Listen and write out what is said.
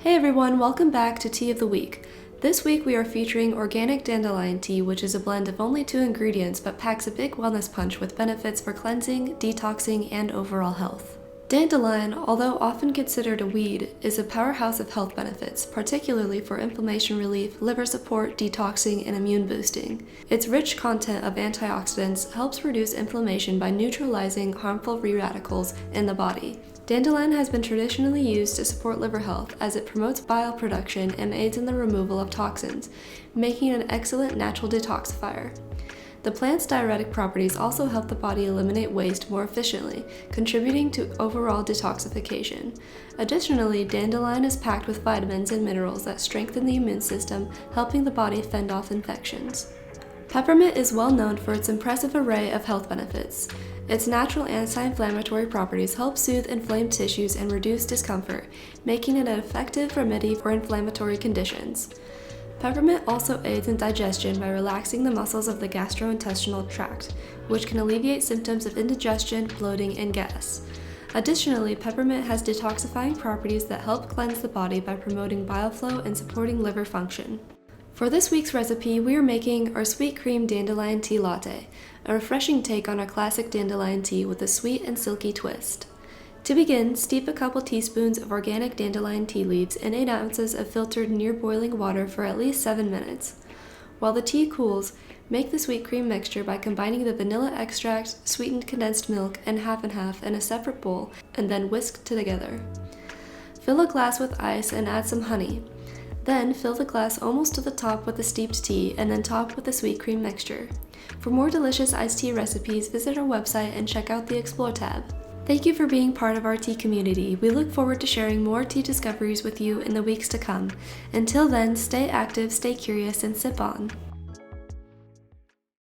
Hey everyone, welcome back to Tea of the Week. This week we are featuring organic dandelion tea, which is a blend of only 2 ingredients but packs a big wellness punch with benefits for cleansing, detoxing, and overall health. Dandelion, although often considered a weed, is a powerhouse of health benefits, particularly for inflammation relief, liver support, detoxing, and immune boosting. Its rich content of antioxidants helps reduce inflammation by neutralizing harmful free radicals in the body. Dandelion has been traditionally used to support liver health as it promotes bile production and aids in the removal of toxins, making it an excellent natural detoxifier. The plant's diuretic properties also help the body eliminate waste more efficiently, contributing to overall detoxification. Additionally, dandelion is packed with vitamins and minerals that strengthen the immune system, helping the body fend off infections. Peppermint is well known for its impressive array of health benefits. Its natural anti-inflammatory properties help soothe inflamed tissues and reduce discomfort, making it an effective remedy for inflammatory conditions. Peppermint also aids in digestion by relaxing the muscles of the gastrointestinal tract, which can alleviate symptoms of indigestion, bloating, and gas. Additionally, peppermint has detoxifying properties that help cleanse the body by promoting bile flow and supporting liver function. For this week's recipe, we are making our sweet cream dandelion tea latte, a refreshing take on our classic dandelion tea with a sweet and silky twist. To begin, steep a couple teaspoons of organic dandelion tea leaves in 8 ounces of filtered near boiling water for at least 7 minutes. While the tea cools, make the sweet cream mixture by combining the vanilla extract, sweetened condensed milk, and half in a separate bowl, and then whisk together. Fill a glass with ice and add some honey. Then fill the glass almost to the top with the steeped tea and then top with the sweet cream mixture. For more delicious iced tea recipes, visit our website and check out the Explore tab. Thank you for being part of our tea community. We look forward to sharing more tea discoveries with you in the weeks to come. Until then, stay active, stay curious, and sip on.